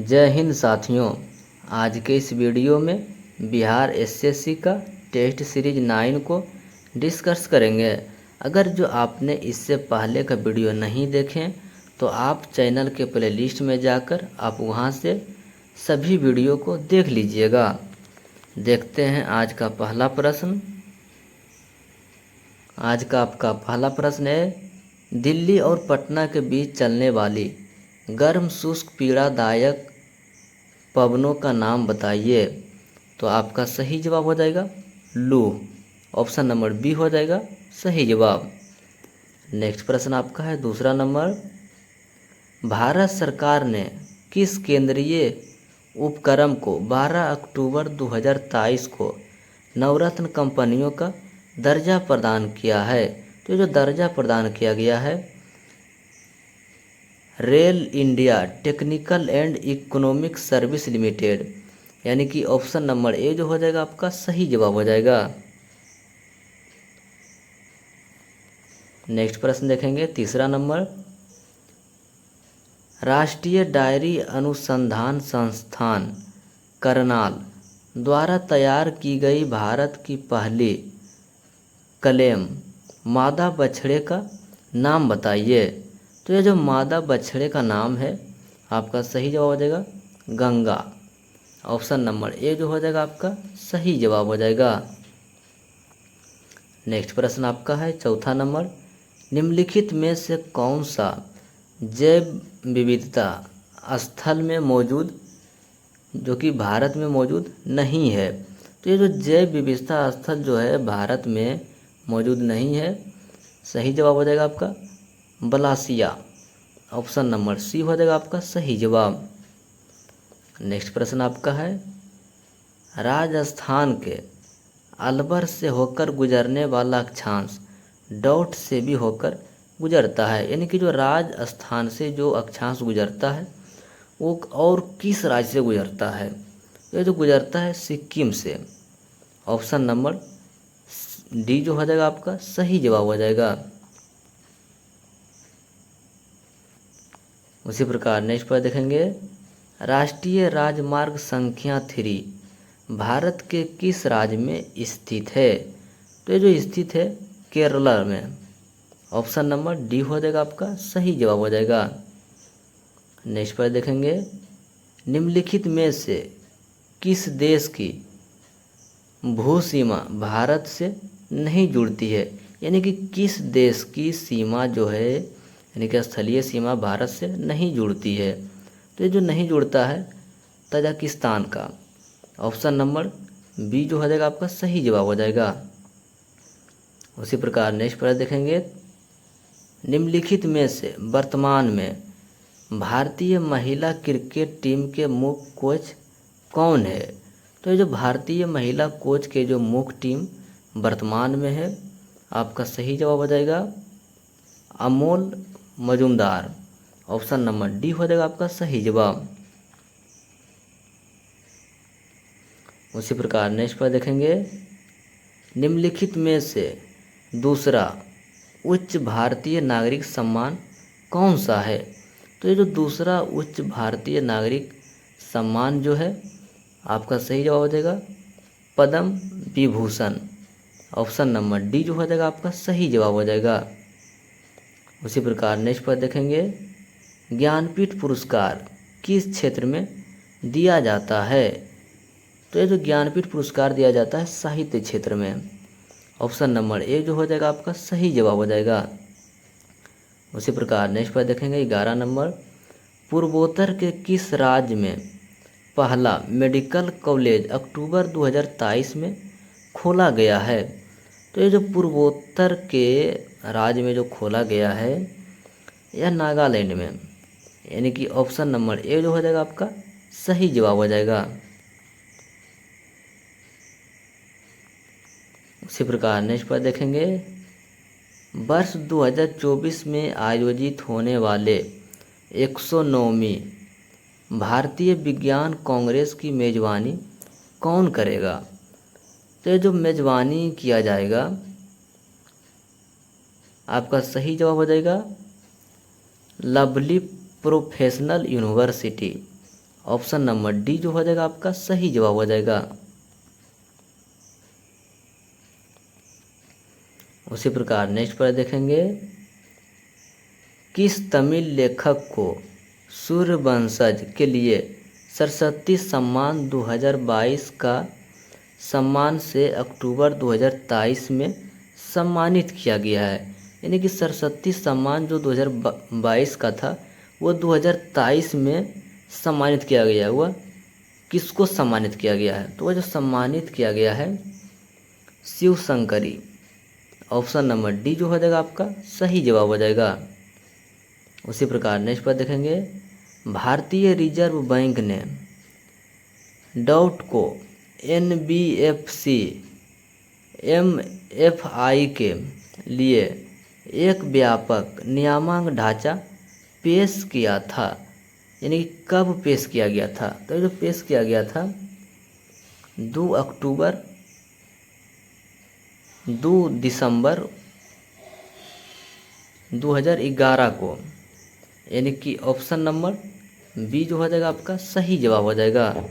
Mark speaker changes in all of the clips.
Speaker 1: जय हिंद साथियों। आज के इस वीडियो में बिहार एसएससी का टेस्ट सीरीज 9 को डिस्कस करेंगे। अगर जो आपने इससे पहले का वीडियो नहीं देखें तो आप चैनल के प्लेलिस्ट में जाकर आप वहां से सभी वीडियो को देख लीजिएगा। देखते हैं आज का पहला प्रश्न। आज का आपका पहला प्रश्न है, दिल्ली और पटना के बीच चलने वाली गर्म शुष्क पीड़ादायक पवनों का नाम बताइए। तो आपका सही जवाब हो जाएगा लू। ऑप्शन नंबर बी हो जाएगा सही जवाब। नेक्स्ट प्रश्न आपका है दूसरा नंबर, भारत सरकार ने किस केंद्रीय उपक्रम को 12 अक्टूबर 2023 को नवरत्न कंपनियों का दर्जा प्रदान किया है। तो जो दर्जा प्रदान किया गया है rail India technical and economic service limited, यानी कि ऑप्शन नंबर ए जो हो जाएगा आपका सही जवाब हो जाएगा। नेक्स्ट प्रश्न देखेंगे तीसरा नंबर, राष्ट्रीय डायरी अनुसंधान संस्थान करनाल द्वारा तैयार की गई भारत की पहली क्लेम मादा बछड़े का नाम बताइए। तो ये जो मादा बछड़े का नाम है आपका सही जवाब हो जाएगा गंगा। ऑप्शन नंबर ए जो हो जाएगा आपका सही जवाब हो जाएगा। नेक्स्ट प्रश्न आपका है चौथा नंबर, निम्नलिखित में से कौन सा जैव विविधता स्थल में मौजूद जो कि भारत में मौजूद नहीं है। तो ये जो जैव विविधता स्थल जो है भारत में मौजूद नहीं है, सही जवाब हो जाएगा आपका बलासिया। ऑप्शन नंबर सी हो जाएगा आपका सही जवाब। नेक्स्ट प्रश्न आपका है, राजस्थान के अलवर से होकर गुजरने वाला अक्षांश डॉट से भी होकर गुजरता है, यानी कि जो राजस्थान से जो अक्षांश गुजरता है वो और किस राज्य से गुजरता है। ये जो गुजरता है सिक्किम से। ऑप्शन नंबर डी जो हो जाएगा आपका सही जवाब हो जाएगा। उसी प्रकार नेक्स्ट पर देखेंगे, राष्ट्रीय राजमार्ग संख्या 3 भारत के किस राज्य में स्थित है। तो ये जो स्थित है केरला में। ऑप्शन नंबर डी हो जाएगा आपका सही जवाब हो जाएगा। नेक्स्ट पर देखेंगे, निम्नलिखित में से किस देश की भू सीमा भारत से नहीं जुड़ती है, यानी कि किस देश की सीमा जो है यानी कि स्थलीय सीमा भारत से नहीं जुड़ती है। तो ये जो नहीं जुड़ता है तजाकिस्तान का। ऑप्शन नंबर बी जो हो जाएगा आपका सही जवाब हो जाएगा। उसी प्रकार नेक्स्ट पर देखेंगे, निम्नलिखित में से वर्तमान में भारतीय महिला क्रिकेट टीम के मुख्य कोच कौन है। तो ये जो भारतीय महिला कोच के जो मुख्य टीम वर्तमान में है आपका सही जवाब हो जाएगा Amol Majumdar. Option number D हो जाएगा आपका सही जवाब। उसी प्रकार नेक्स्ट पर देखेंगे, निम्नलिखित में से दूसरा उच्च भारतीय नागरिक सम्मान कौन सा है। तो ये जो दूसरा उच्च भारतीय नागरिक सम्मान जो है आपका सही जवाब हो जाएगा Padma Vibhushan. Option number D जो हो जाएगा आपका सही जवाब हो जाएगा। उसी प्रकार नेक्स्ट पर देखेंगे, ज्ञानपीठ पुरस्कार किस क्षेत्र में दिया जाता है। तो ये जो ज्ञानपीठ पुरस्कार दिया जाता है साहित्य क्षेत्र में। ऑप्शन नंबर ए जो हो जाएगा आपका सही जवाब हो जाएगा। उसी प्रकार नेक्स्ट पर देखेंगे 11 नंबर, पूर्वोत्तर के किस राज्य में पहला मेडिकल कॉलेज अक्टूबर 2023 में खोला गया है। तो ये जो पूर्वोत्तर के राज्य में जो खोला गया है यह नागालैंड में, यानी कि ऑप्शन नंबर ए जो हो जाएगा आपका सही जवाब हो जाएगा। उसी प्रकार नेक्स्ट पर देखेंगे, वर्ष 2024 में आयोजित होने वाले 109वीं भारतीय विज्ञान कांग्रेस की मेजबानी कौन करेगा। तो ये जो मेजबानी किया जाएगा आपका सही जवाब हो जाएगा lovely professional university. Option number D जो हो जाएगा आपका सही जवाब हो जाएगा। उसी प्रकार नेक्स्ट पर देखेंगे, किस तमिल लेखक को सूर्यवंशज के लिए सरस्वती सम्मान 2022 का सम्मान से अक्टूबर 2023 में सम्मानित किया गया है। यानी कि सरस्वती सम्मान जो 2022 का था वो 2023 में सम्मानित किया गया है। वह किसको सम्मानित किया गया है? तो वह जो सम्मानित किया गया है Shiv Shankari. Option number D जो हो जाएगा आपका सही जवाब हो जाएगा। उसी प्रकार नेक्स्ट पर देखेंगे, भारतीय रिजर्व बैंक ने डॉट को NBFC MFI के लिए एक व्यापक नियामक ढांचा पेश किया था। यानी कि कब पेश किया गया था? तो जो पेश किया गया था 2 दिसंबर 2011 को। यानी कि ऑप्शन नंबर बी जो हो जाएगा आपका सही जवाब हो जाएगा।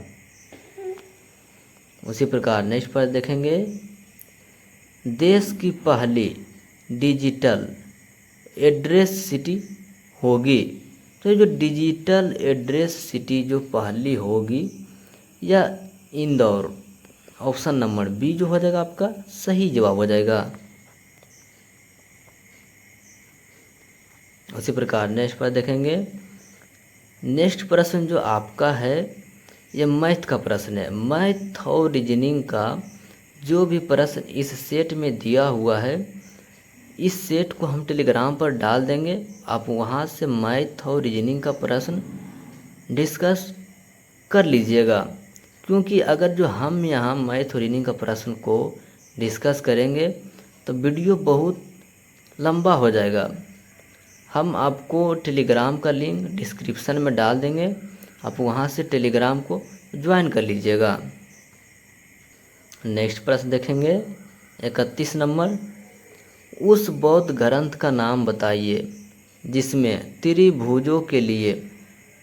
Speaker 1: उसी प्रकार नेक्स्ट पर देखेंगे, देश की पहली डिजिटल एड्रेस सिटी होगी। तो ये जो डिजिटल एड्रेस सिटी जो पहली होगी या इंदौर, ऑप्शन नंबर बी जो हो जाएगा आपका सही जवाब हो जाएगा। उसी प्रकार नेक्स्ट पर देखेंगे, नेक्स्ट प्रश्न जो आपका है ये मैथ का प्रश्न है। मैथ और रीजनिंग का जो भी प्रश्न इस सेट में दिया हुआ है, इस सेट को हम टेलीग्राम पर डाल देंगे। आप वहाँ से मैथ और रीजनिंग का प्रश्न डिस्कस कर लीजिएगा, क्योंकि अगर जो हम यहाँ मैथ और रीजनिंग का प्रश्न को डिस्कस करेंगे तो वीडियो बहुत लंबा हो जाएगा। हम आपको टेलीग्राम का लिंक डिस्क्रिप्शन में डाल देंगे, आप वहाँ से टेलीग्राम को ज्वाइन कर लीजिएगा। नेक्स्ट प्रश्न देखेंगे 31 नंबर, उस बौद्ध ग्रंथ का नाम बताइए जिसमें त्रिभुजों के लिए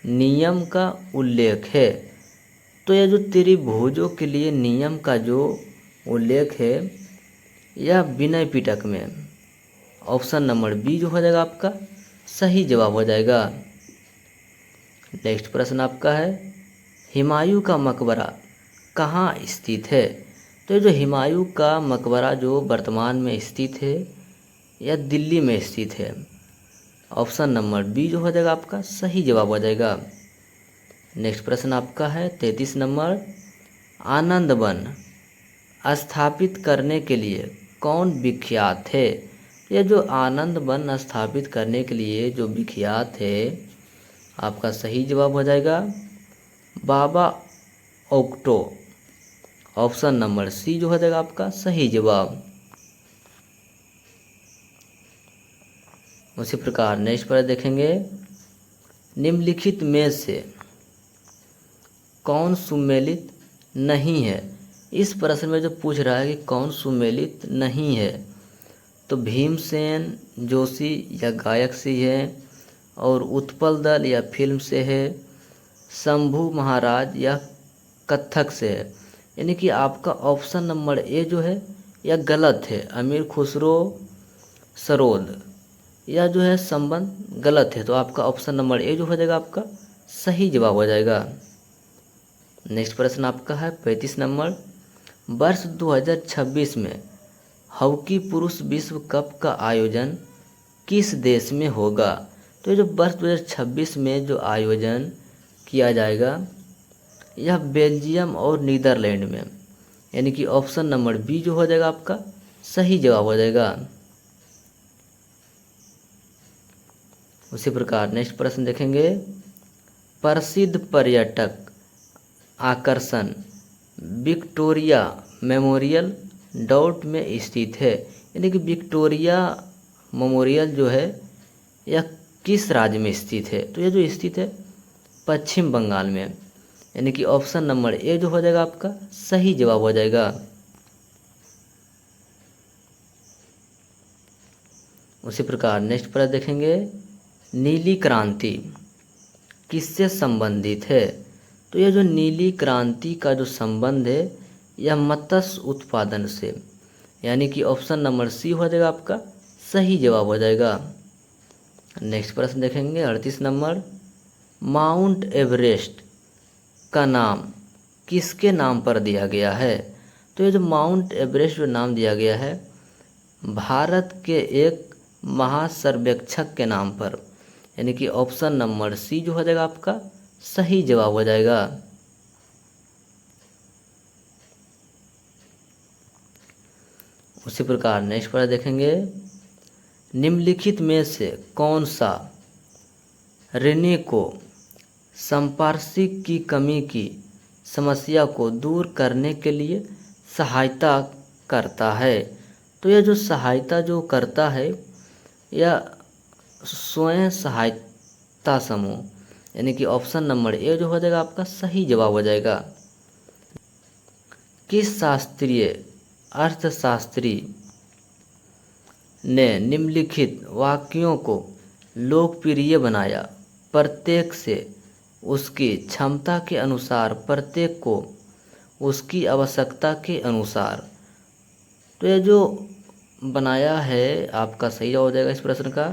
Speaker 1: नियम का उल्लेख है। तो यह जो त्रिभुजों के लिए नियम का जो उल्लेख है यह विनय पिटक में, ऑप्शन नंबर बी जो हो जाएगा आपका सही जवाब हो जाएगा। नेक्स्ट प्रश्न आपका है, हुमायूं का मकबरा कहाँ स्थित है? तो ये जो हुमायूं का मकबरा जो वर्तमान में स्थित है यह दिल्ली में स्थित है। ऑप्शन नंबर बी जो हो जाएगा आपका सही जवाब हो जाएगा। नेक्स्ट प्रश्न आपका है 33 नंबर, आनंद वन स्थापित करने के लिए कौन विख्यात है? यह जो आनंद वन स्थापित करने के लिए जो विख्यात है, आपका सही जवाब हो जाएगा बाबा ओक्टो। ऑप्शन नंबर सी जो हो जाएगा आपका सही जवाब। उसी प्रकार नेक्स्ट पर देखेंगे, निम्नलिखित में से कौन सुमेलित नहीं है? इस प्रश्न में जो पूछ रहा है कि कौन सुमेलित नहीं है, तो भीमसेन जोशी या गायक से है, और उत्पल दल या फिल्म से है, शंभू महाराज या कथक से है। यानी कि आपका ऑप्शन नंबर ए जो है यह गलत है। अमीर खुसरो सरोद यह जो है संबंध गलत है, तो आपका ऑप्शन नंबर ए जो हो जाएगा आपका सही जवाब हो जाएगा। नेक्स्ट प्रश्न आपका है 35 नंबर, वर्ष 2026 में हॉकी पुरुष विश्व कप का आयोजन किस देश में होगा? तो ये जो वर्ष 2026 में जो आयोजन किया जाएगा यह बेल्जियम और नीदरलैंड में, यानी कि ऑप्शन नंबर बी जो हो जाएगा आपका सही जवाब हो जाएगा। उसी प्रकार नेक्स्ट प्रश्न देखेंगे, प्रसिद्ध पर्यटक आकर्षण विक्टोरिया मेमोरियल डॉट में स्थित है। यानी कि विक्टोरिया मेमोरियल जो है यह किस राज्य में स्थित है? तो यह जो स्थित है पश्चिम बंगाल में, यानी कि ऑप्शन नंबर ए जो हो जाएगा आपका सही जवाब हो जाएगा। उसी प्रकार नेक्स्ट पर देखेंगे, नीली क्रांति किससे संबंधित है? तो यह जो नीली क्रांति का जो संबंध है यह मत्स्य उत्पादन से, यानी कि ऑप्शन नंबर सी हो जाएगा आपका सही जवाब हो जाएगा। नेक्स्ट प्रश्न देखेंगे 38 नंबर, माउंट एवरेस्ट का नाम किसके नाम पर दिया गया है? तो ये जो माउंट एवरेस्ट जो नाम दिया गया है भारत के एक महासर्वेक्षक के नाम पर, यानी कि ऑप्शन नंबर सी जो हो जाएगा आपका सही जवाब हो जाएगा। उसी प्रकार नेक्स्ट पर देखेंगे, निम्नलिखित में से कौन सा ऋणी को संपार्श्विक की कमी की समस्या को दूर करने के लिए सहायता करता है? तो यह जो सहायता जो करता है यह स्वयं सहायता समूह, यानी कि ऑप्शन नंबर ए जो हो जाएगा आपका सही जवाब हो जाएगा। किस शास्त्रीय अर्थशास्त्री ने निम्नलिखित वाक्यों को लोकप्रिय बनाया? प्रत्येक से उसकी क्षमता के अनुसार, प्रत्येक को उसकी आवश्यकता के अनुसार। तो यह जो बनाया है आपका सही जवाब हो जाएगा इस प्रश्न का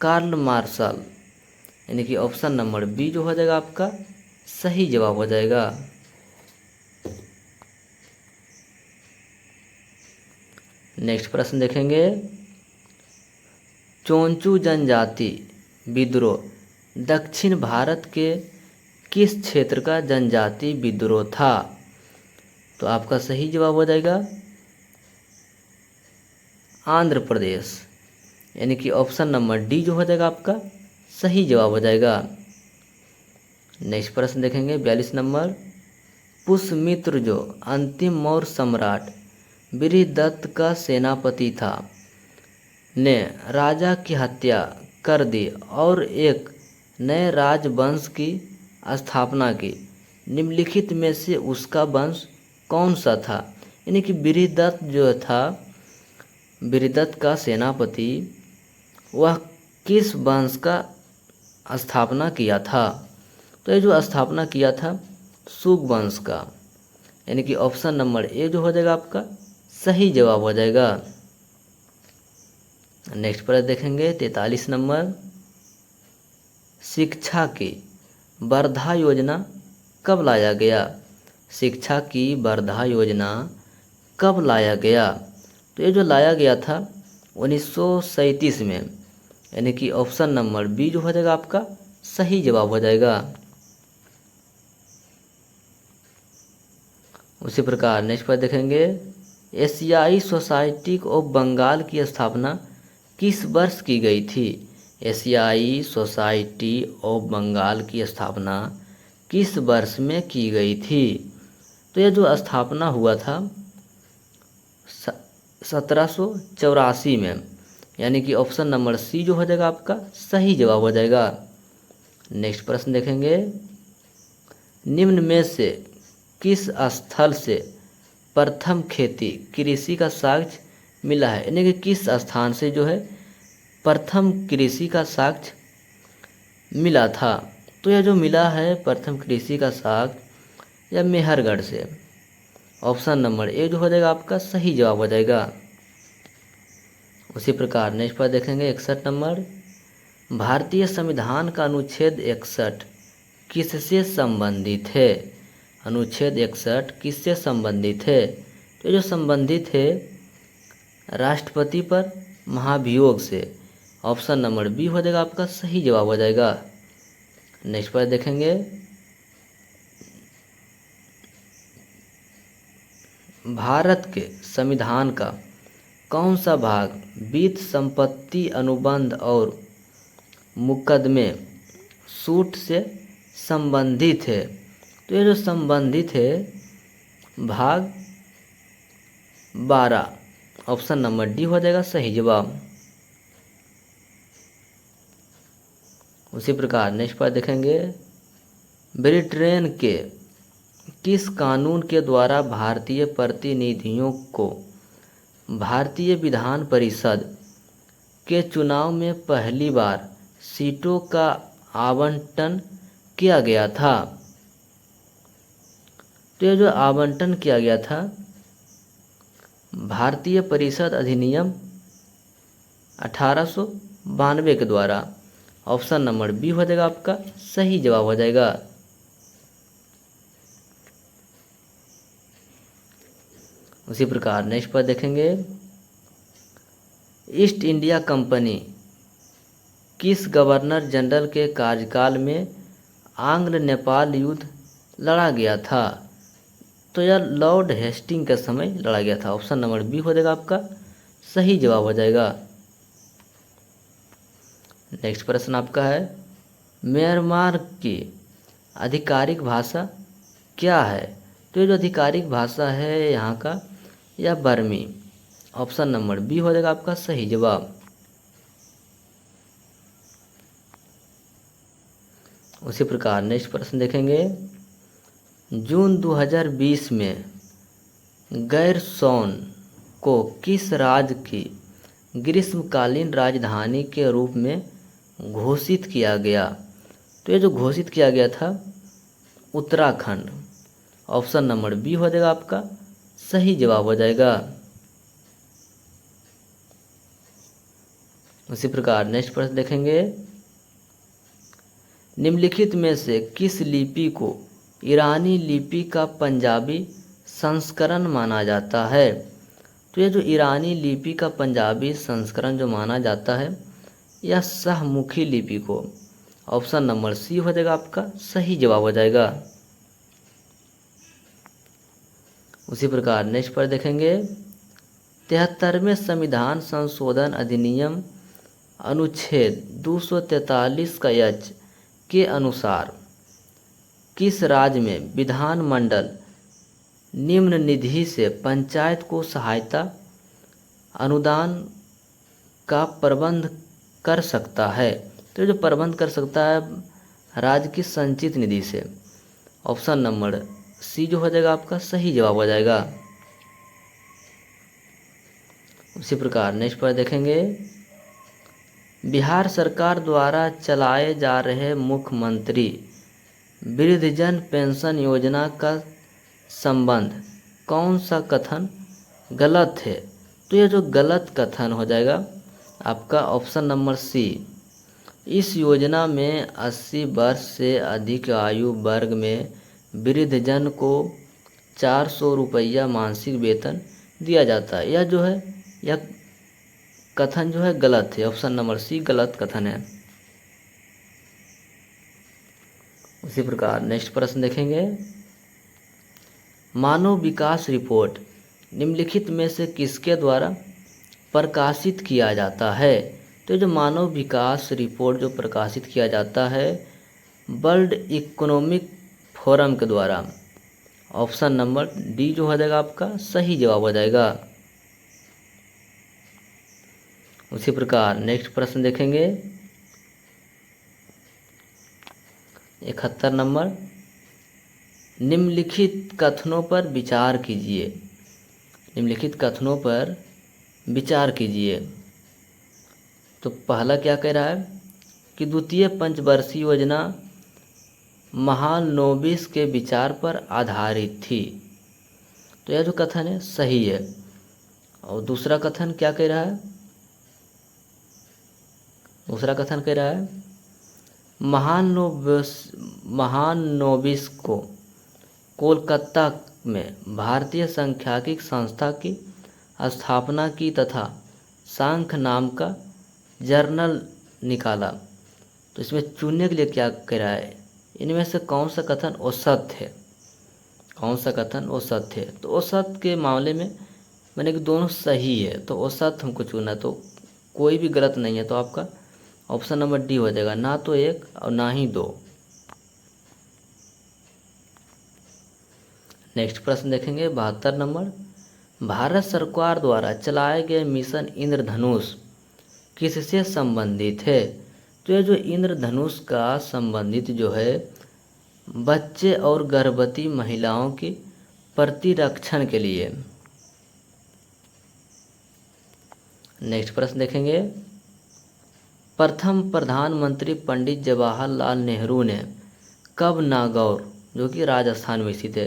Speaker 1: कार्ल मार्शल, यानी कि ऑप्शन नंबर बी जो हो जाएगा आपका सही जवाब हो जाएगा। नेक्स्ट प्रश्न देखेंगे, चोंचू जनजाति विद्रोह दक्षिण भारत के किस क्षेत्र का जनजाति विद्रोह था? तो आपका सही जवाब हो जाएगा आंध्र प्रदेश, यानी कि ऑप्शन नंबर डी जो हो जाएगा आपका सही जवाब हो जाएगा। नेक्स्ट प्रश्न देखेंगे 42 नंबर, पुष्यमित्र जो अंतिम मौर्य सम्राट बृहदत्त का सेनापति था ने राजा की हत्या कर दी और एक नए राजवंश की स्थापना की। निम्नलिखित में से उसका वंश कौन सा था? यानी कि बृहदत्त जो था, बृहदत्त का सेनापति, वह किस वंश का स्थापना किया था? तो ये जो स्थापना किया था सुग वंश का, यानी कि ऑप्शन नंबर ए जो हो जाएगा आपका सही जवाब हो जाएगा। नेक्स्ट पर देखेंगे 43 नंबर, शिक्षा की वर्धा योजना कब लाया गया? शिक्षा की वर्धा योजना कब लाया गया? तो ये जो लाया गया था 1937 में, यानी कि ऑप्शन नंबर बी जो हो जाएगा आपका सही जवाब हो जाएगा। उसी प्रकार नेक्स्ट पर देखेंगे, एशियाई सोसाइटी ऑफ बंगाल की स्थापना किस वर्ष की गई थी? एशियाई सोसाइटी ऑफ बंगाल की स्थापना किस वर्ष में की गई थी? तो यह जो स्थापना हुआ था 1784 में, यानी कि ऑप्शन नंबर सी जो हो जाएगा आपका सही जवाब हो जाएगा। नेक्स्ट प्रश्न देखेंगे, निम्न में से किस स्थल से प्रथम खेती कृषि का साक्ष्य मिला है? यानी कि किस स्थान से जो है प्रथम कृषि का साक्ष्य मिला था? तो यह जो मिला है प्रथम कृषि का साक्ष्य यह मेहरगढ़ से, ऑप्शन नंबर ए जो हो जाएगा आपका सही जवाब हो जाएगा। उसी प्रकार नेक्स्ट पर देखेंगे 61 नंबर, भारतीय संविधान का अनुच्छेद 61 किससे संबंधित है? अनुच्छेद 61 किससे संबंधित है? तो जो संबंधित है राष्ट्रपति पर महाभियोग से, ऑप्शन नंबर बी हो जाएगा आपका सही जवाब हो जाएगा। नेक्स्ट पर देखेंगे, भारत के संविधान का कौन सा भाग वित्त संपत्ति अनुबंध और मुकदमे सूट से संबंधित है? तो ये जो संबंधित है भाग 12, ऑप्शन नंबर डी हो जाएगा सही जवाब। उसी प्रकार नेक्स्ट पर देखेंगे, ब्रिटेन के किस कानून के द्वारा भारतीय प्रतिनिधियों को भारतीय विधान परिषद के चुनाव में पहली बार सीटों का आवंटन किया गया था? तो ये जो आवंटन किया गया था भारतीय परिषद अधिनियम 1892 के द्वारा। ऑप्शन नंबर बी हो जाएगा आपका सही जवाब हो जाएगा। उसी प्रकार नेक्स्ट पर देखेंगे, ईस्ट इंडिया कंपनी किस गवर्नर जनरल के कार्यकाल में आंग्ल नेपाल युद्ध लड़ा गया था? तो यह लॉर्ड हेस्टिंग के समय लड़ा गया था। ऑप्शन नंबर बी हो जाएगा आपका सही जवाब हो जाएगा। नेक्स्ट प्रश्न आपका है, म्यांमार की आधिकारिक भाषा क्या है? तो ये जो आधिकारिक भाषा है यहाँ का यह बर्मी। ऑप्शन नंबर बी हो जाएगा आपका सही जवाब। उसी प्रकार नेक्स्ट प्रश्न देखेंगे, जून 2020 में गैरसौन को किस राज्य की ग्रीष्मकालीन राजधानी के रूप में घोषित किया गया? तो ये जो घोषित किया गया था उत्तराखंड। ऑप्शन नंबर बी हो जाएगा आपका सही जवाब हो जाएगा। उसी प्रकार नेक्स्ट प्रश्न देखेंगे, निम्नलिखित में से किस लिपि को ईरानी लिपि का पंजाबी संस्करण माना जाता है? तो ये जो ईरानी लिपि का पंजाबी संस्करण जो माना जाता है यह शाहमुखी लिपि को। ऑप्शन नंबर सी हो जाएगा आपका सही जवाब हो जाएगा। उसी प्रकार नेक्स्ट पर देखेंगे, 73वें संविधान संशोधन अधिनियम अनुच्छेद 243 का एच के अनुसार किस राज्य में विधानमंडल निम्न निधि से पंचायत को सहायता अनुदान का प्रबंध कर सकता है? तो ये जो प्रबंध कर सकता है राज्य की संचित निधि से। ऑप्शन नंबर सी जो हो जाएगा आपका सही जवाब हो जाएगा। उसी प्रकार नेक्स्ट पर देखेंगे, बिहार सरकार द्वारा चलाए जा रहे मुख्यमंत्री वृद्धजन पेंशन योजना का संबंध कौन सा कथन गलत है? तो ये जो गलत कथन हो जाएगा आपका ऑप्शन नंबर सी। इस योजना में 80 वर्ष से अधिक आयु वर्ग में वृद्धजन को 400 रुपया मासिक वेतन दिया जाता है। यह जो है यह कथन जो है गलत है। ऑप्शन नंबर सी गलत कथन है। उसी प्रकार नेक्स्ट प्रश्न देखेंगे, मानव विकास रिपोर्ट निम्नलिखित में से किसके द्वारा प्रकाशित किया जाता है? तो जो मानव विकास रिपोर्ट जो प्रकाशित किया जाता है वर्ल्ड इकोनॉमिक फोरम के द्वारा। ऑप्शन नंबर डी जो हो जाएगा आपका सही जवाब हो जाएगा। उसी प्रकार नेक्स्ट प्रश्न देखेंगे, 71 नंबर, निम्नलिखित कथनों पर विचार कीजिए। निम्नलिखित कथनों पर विचार कीजिए। तो पहला क्या कह रहा है कि द्वितीय पंचवर्षीय योजना महालनोबिस के विचार पर आधारित थी। तो यह जो कथन है सही है। और दूसरा कथन क्या कह रहा है? दूसरा कथन कह रहा है महालनोबिस को कोलकाता में भारतीय सांख्यिकी संस्था की स्थापना की तथा सांख्य नाम का जर्नल निकाला। तो इसमें चुनने के लिए क्या कह रहा है? इनमें से कौन सा कथन औसत है? कौन सा कथन औसत है? तो औसत के मामले में मैंने कि दोनों सही है, तो औसत हमको चुना, तो कोई भी गलत नहीं है। तो आपका ऑप्शन नंबर डी हो जाएगा, ना तो एक और ना ही दो। नेक्स्ट प्रश्न देखेंगे 72 नंबर, भारत सरकार द्वारा चलाए गए मिशन इंद्रधनुष किससे संबंधित है? तो ये जो इंद्रधनुष का संबंधित जो है बच्चे और गर्भवती महिलाओं की प्रतिरक्षण के लिए। नेक्स्ट प्रश्न देखेंगे, प्रथम प्रधानमंत्री पंडित जवाहरलाल नेहरू ने कब नागौर जो कि राजस्थान में स्थित है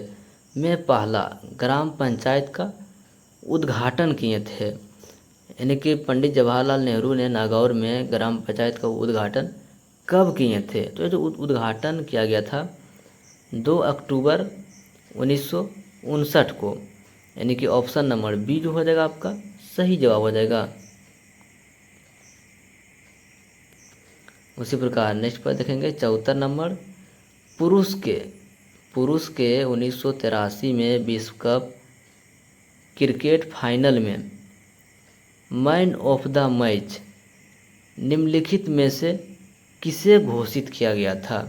Speaker 1: में पहला ग्राम पंचायत का उद्घाटन किए थे। यानी कि पंडित जवाहरलाल नेहरू ने नागौर में ग्राम पंचायत का उद्घाटन कब किए थे? तो ये जो उद्घाटन किया गया था 2 अक्टूबर 1959 को। यानी कि ऑप्शन नंबर बी जो हो जाएगा आपका सही जवाब हो जाएगा। उसी प्रकार नेक्स्ट पर देखेंगे 74 नंबर, पुरुष के 1983 में विश्व कप क्रिकेट फाइनल में मैन ऑफ द मैच निम्नलिखित में से किसे घोषित किया गया था?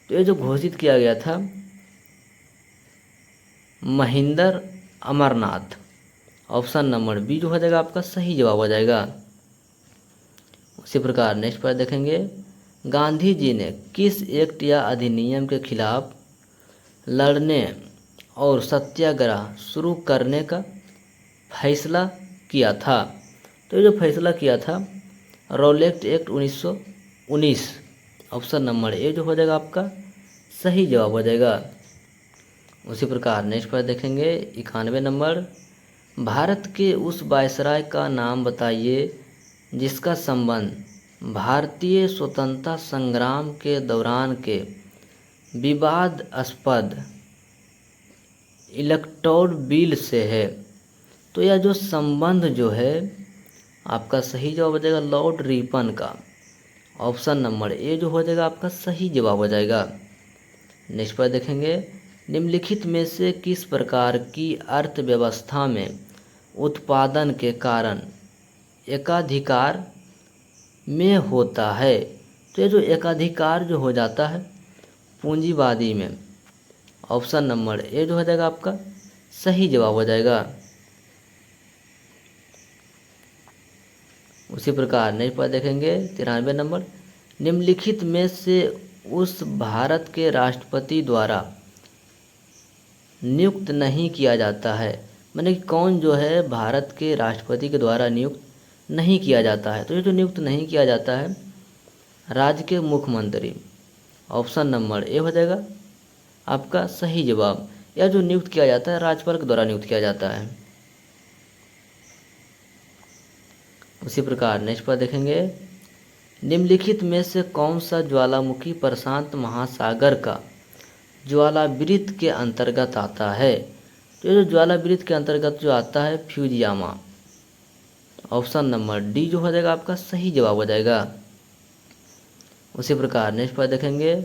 Speaker 1: तो ये जो घोषित किया गया था Mahendra Amarnath. Option number B जो हो जाएगा आपका सही जवाब हो जाएगा। उसी प्रकार नेक्स्ट पर देखेंगे गांधी जी ने किस एक्ट या अधिनियम के खिलाफ लड़ने और सत्याग्रह शुरू करने का फैसला किया था? तो ये जो फैसला किया था Rowlatt act 1919। Option number A जो हो जाएगा आपका सही जवाब हो जाएगा। उसी प्रकार नेक्स्ट पर देखेंगे 91 नंबर, भारत के उस वायसराय का नाम बताइए जिसका संबंध भारतीय स्वतंत्रता संग्राम के दौरान के विवादास्पद इलेक्टोरल बिल से है। तो यह जो संबंध जो है आपका सही जवाब हो जाएगा लॉर्ड रिपन का। ऑप्शन नंबर ए जो हो जाएगा आपका सही जवाब हो जाएगा। नेक्स्ट पर देखेंगे निम्नलिखित में से किस प्रकार की अर्थव्यवस्था में उत्पादन के कारण एकाधिकार में होता है? तो ये जो एकाधिकार जो हो जाता है पूंजीवादी में, ऑप्शन नंबर ए जो हो जाएगा आपका सही जवाब हो जाएगा। उसी प्रकार नेक्स्ट पर देखेंगे 93 नंबर, निम्नलिखित में से उस भारत के राष्ट्रपति द्वारा नियुक्त नहीं किया जाता है, माने कि कौन जो है भारत के राष्ट्रपति के द्वारा नियुक्त नहीं किया जाता है? तो ये जो नियुक्त नहीं किया जाता है राज्य के मुख्यमंत्री। ऑप्शन नंबर ए हो जाएगा आपका सही जवाब। यह जो नियुक्त किया जाता है राज्यपाल के द्वारा नियुक्त किया जाता है। उसी प्रकार नेक्स्ट पर देखेंगे निम्नलिखित में से कौन सा ज्वालामुखी प्रशांत महासागर का ज्वालावृत्त के अंतर्गत आता है? तो ये जो ज्वालावृत्त के अंतर्गत जो आता है फ्यूजियामा। ऑप्शन नंबर डी जो हो जाएगा आपका सही जवाब हो जाएगा। उसी प्रकार नेक्स्ट पर देखेंगे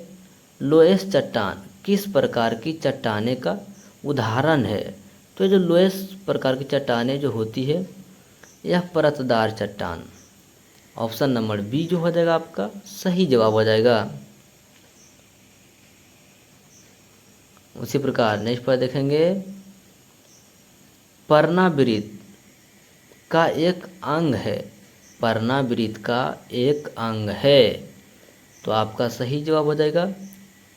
Speaker 1: लोएस चट्टान किस प्रकार की चट्टाने का उदाहरण है? तो ये जो लोएस प्रकार की चट्टानें जो होती है यह परतदार चट्टान। ऑप्शन नंबर बी जो हो जाएगा आपका सही जवाब हो जाएगा। उसी प्रकार नेक्स्ट पर देखेंगे पर्णावृत्त का एक अंग है, पर्णावृत्त का एक अंग है, तो आपका सही जवाब हो जाएगा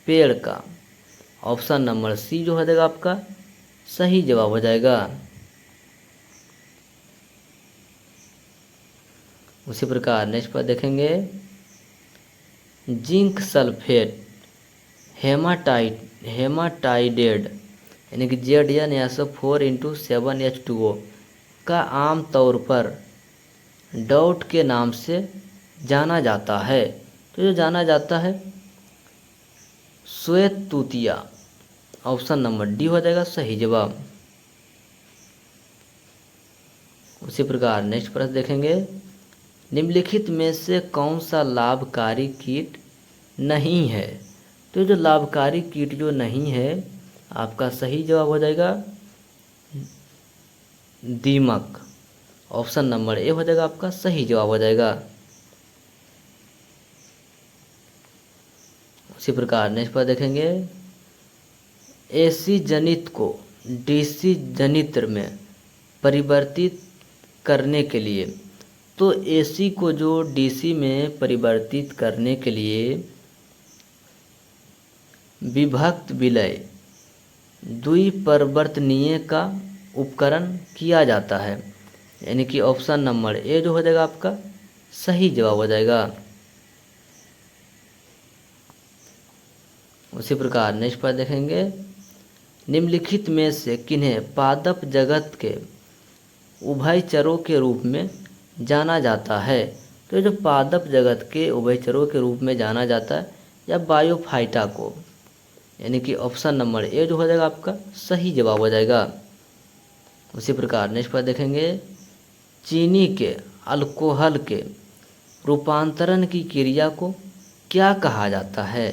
Speaker 1: पेड़ का। ऑप्शन नंबर सी जो हो जाएगा आपका सही जवाब हो जाएगा। उसी प्रकार नेक्स्ट पर देखेंगे जिंक सल्फेट हेमाटाइडेड यानी कि Zn4 का आम तौर पर डॉट के नाम से जाना जाता है। तो जो जाना जाता है श्वेत तूतिया। ऑप्शन नंबर डी हो जाएगा सही जवाब। उसी प्रकार नेक्स्ट प्रश्न देखेंगे निम्नलिखित में से कौन सा लाभकारी कीट नहीं है? तो जो लाभकारी कीट जो नहीं है आपका सही जवाब हो जाएगा दीमक। ऑप्शन नंबर ए हो जाएगा आपका सही जवाब हो जाएगा। उसी प्रकार नेक्स्ट पर देखेंगे एसी जनित को डीसी जनित्र में परिवर्तित करने के लिए, तो एसी को जो डीसी में परिवर्तित करने के लिए विभक्त विलय द्विपरिवर्तनीय का उपकरण किया जाता है। यानी कि ऑप्शन नंबर ए जो हो जाएगा आपका सही जवाब हो जाएगा। उसी प्रकार नेक्स्ट पर देखेंगे निम्नलिखित में से किन्हें पादप जगत के उभयचरों के रूप में जाना जाता है? तो ये जो पादप जगत के उभयचरों के रूप में जाना जाता है या बायोफाइटा को, यानी कि ऑप्शन नंबर ए जो हो जाएगा आपका सही जवाब हो जाएगा। उसी प्रकार नेक्स्ट पर देखेंगे, चीनी के अल्कोहल के रूपांतरण की क्रिया को क्या कहा जाता है?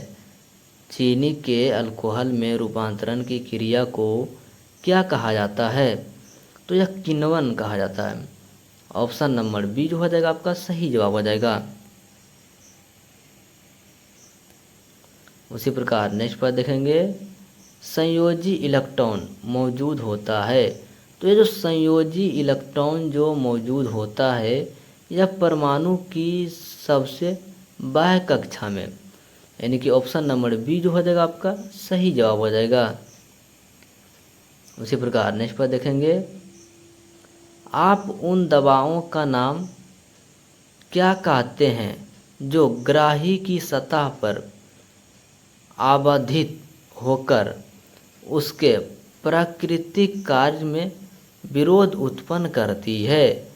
Speaker 1: चीनी के अल्कोहल में रूपांतरण की क्रिया को क्या कहा जाता है? तो यह किण्वन कहा जाता है। ऑप्शन नंबर बी जो हो जाएगा आपका सही जवाब हो जाएगा। उसी प्रकार नेक्स्ट पर देखेंगे, संयोजी इलेक्ट्रॉन मौजूद होता है। तो ये जो संयोजी इलेक्ट्रॉन जो मौजूद होता है यह परमाणु की सबसे बाह्य कक्षा में, यानी कि ऑप्शन नंबर बी जो हो जाएगा आपका सही जवाब हो जाएगा। उसी प्रकार नेक्स्ट पर देखेंगे, आप उन दवाओं का नाम क्या कहते हैं जो ग्राही की सतह पर आबाधित होकर उसके प्राकृतिक कार्य में विरोध उत्पन्न करती है?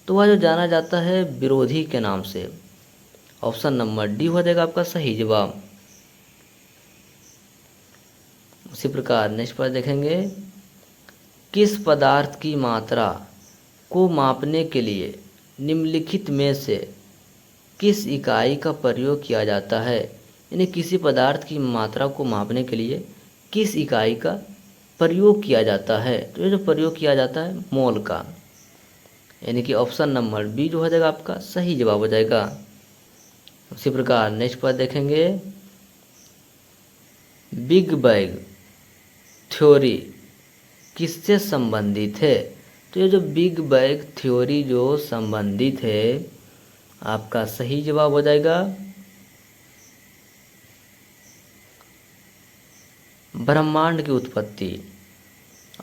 Speaker 1: तो वह जो जाना जाता है विरोधी के नाम से। ऑप्शन नंबर डी हो जाएगा आपका सही जवाब। उसी प्रकार नेक्स्ट पर देखेंगे, किस पदार्थ की मात्रा को मापने के लिए निम्नलिखित में से किस इकाई का प्रयोग किया जाता है? यानी किसी पदार्थ की मात्रा को मापने के लिए किस इकाई का प्रयोग किया जाता है? तो ये जो प्रयोग किया जाता है मोल का, यानी कि ऑप्शन नंबर बी जो हो जाएगा आपका सही जवाब हो जाएगा। उसी प्रकार नेक्स्ट पर देखेंगे, बिग बैंग थ्योरी किससे संबंधित है? तो ये जो बिग बैंग थ्योरी जो संबंधित है आपका सही जवाब हो जाएगा ब्रह्मांड की उत्पत्ति।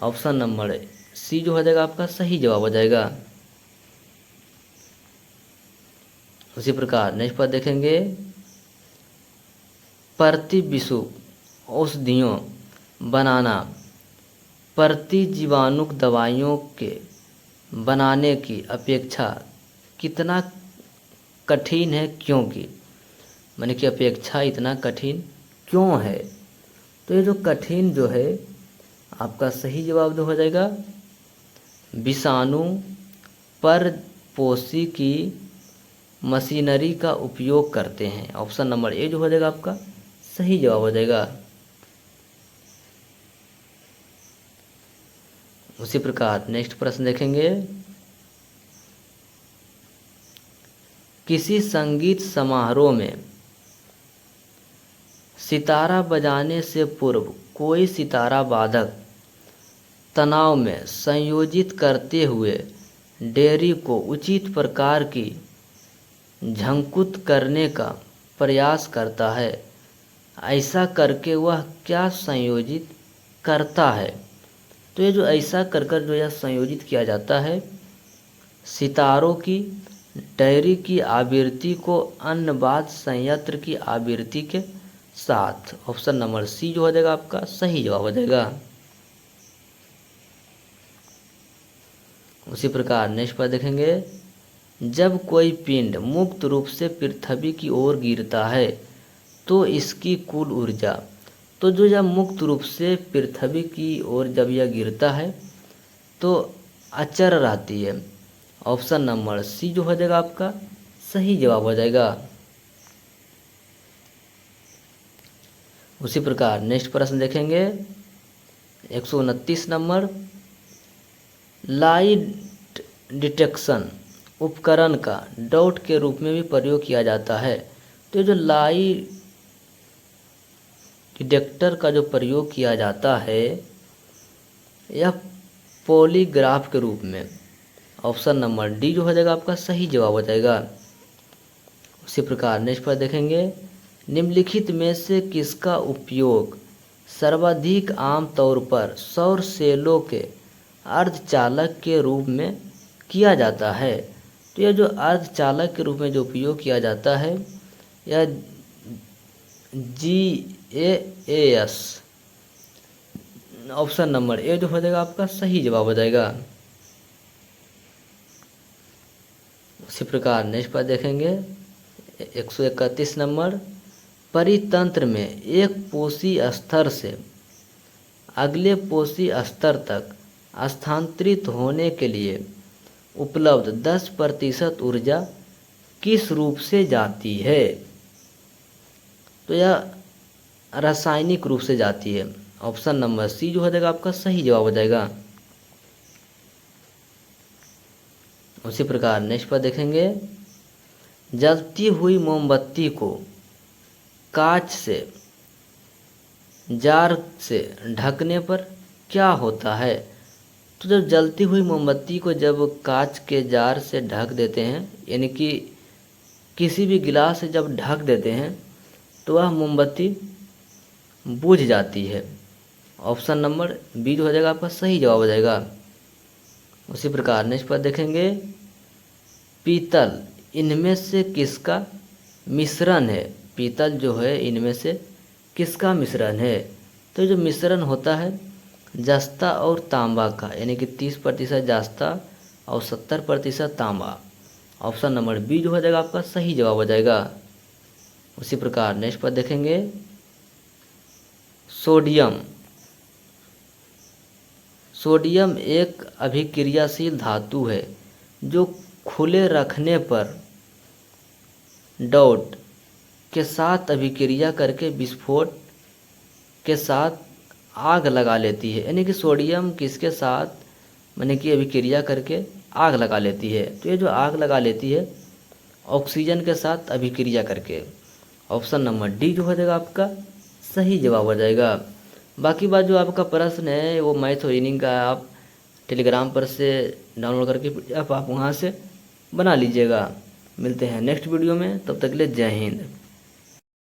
Speaker 1: ऑप्शन नंबर सी जो हो जाएगा आपका सही जवाब हो जाएगा। उसी प्रकार नेक्स्ट पर देखेंगे, प्रतिविषुक औषधियों बनाना प्रतिजीवाणुक दवाइयों के बनाने की अपेक्षा कितना कठिन है, क्योंकि माने कि अपेक्षा इतना कठिन क्यों है? तो ये जो कठिन जो है आपका सही जवाब जो हो जाएगा विषाणु परपोषी की मशीनरी का उपयोग करते हैं। ऑप्शन नंबर ए जो हो जाएगा आपका सही जवाब हो जाएगा। उसी प्रकार नेक्स्ट प्रश्न देखेंगे, किसी संगीत समारोह में सितारा बजाने से पूर्व कोई सितारा वादक तनाव में संयोजित करते हुए डेयरी को उचित प्रकार की झंकुत करने का प्रयास करता है। ऐसा करके वह क्या संयोजित करता है? तो ये जो ऐसा कर जो यह संयोजित किया जाता है सितारों की डेयरी की आवृत्ति को अन्नवाद्य संयंत्र की आवृत्ति के साथ। ऑप्शन नंबर सी जो हो जाएगा आपका सही जवाब हो जाएगा। उसी प्रकार नेक्स्ट पर देखेंगे, जब कोई पिंड मुक्त रूप से पृथ्वी की ओर गिरता है तो इसकी कुल ऊर्जा, तो जो जब मुक्त रूप से पृथ्वी की ओर जब यह गिरता है तो अचर रहती है। ऑप्शन नंबर सी जो हो जाएगा आपका सही जवाब हो जाएगा। उसी प्रकार नेक्स्ट प्रश्न देखेंगे 129 नंबर, लाइट डिटेक्शन उपकरण का डॉट के रूप में भी प्रयोग किया जाता है। तो जो लाइट डिटेक्टर का जो प्रयोग किया जाता है यह पॉलीग्राफ के रूप में। ऑप्शन नंबर डी जो हो जाएगा आपका सही जवाब हो जाएगा। उसी प्रकार नेक्स्ट पर देखेंगे, निम्नलिखित में से किसका उपयोग सर्वाधिक आमतौर पर सौर सेलों के अर्धचालक के रूप में किया जाता है? तो यह जो अर्धचालक के रूप में जो उपयोग किया जाता है यह GAAS ऑप्शन नंबर ए जो हो जाएगा आपका सही जवाब हो जाएगा। उसी प्रकार नेक्स्ट पर देखेंगे 131 नंबर, परितंत्र में एक पोषी स्तर से अगले पोषी स्तर तक स्थानांतरित होने के लिए उपलब्ध 10% ऊर्जा किस रूप से जाती है? तो यह रासायनिक रूप से जाती है। ऑप्शन नंबर सी जो हो जाएगा आपका सही जवाब हो जाएगा। उसी प्रकार नेक्स्ट पर देखेंगे, जलती हुई मोमबत्ती को कांच से जार से ढकने पर क्या होता है? तो जब जलती हुई मोमबत्ती को जब कांच के जार से ढक देते हैं, यानी कि किसी भी गिलास से जब ढक देते हैं तो वह मोमबत्ती बुझ जाती है। ऑप्शन नंबर बी जो हो जाएगा आपका सही जवाब हो जाएगा। उसी प्रकार नेक्स्ट पर देखेंगे, पीतल इनमें से किसका मिश्रण है? पीतल जो है इनमें से किसका मिश्रण है? तो जो मिश्रण होता है जस्ता और तांबा का, यानी कि 30% जस्ता और 70% तांबा। ऑप्शन नंबर बी जो हो जाएगा आपका सही जवाब हो जाएगा। उसी प्रकार नेक्स्ट पर देखेंगे, सोडियम सोडियम एक अभिक्रियाशील धातु है जो खुले रखने पर डॉट के साथ अभिक्रिया करके विस्फोट के साथ आग लगा लेती है। यानी कि सोडियम किसके साथ माने कि अभिक्रिया करके आग लगा लेती है? तो ये जो आग लगा लेती है ऑक्सीजन के साथ अभिक्रिया करके। ऑप्शन नंबर डी जो हो जाएगा आपका सही जवाब हो जाएगा। बाकी बात जो आपका प्रश्न है वो मैथ और रीजनिंग का आप टेलीग्राम पर से डाउनलोड करके आप वहाँ से बना लीजिएगा। मिलते हैं नेक्स्ट वीडियो में, तब तक के लिए जय हिंद।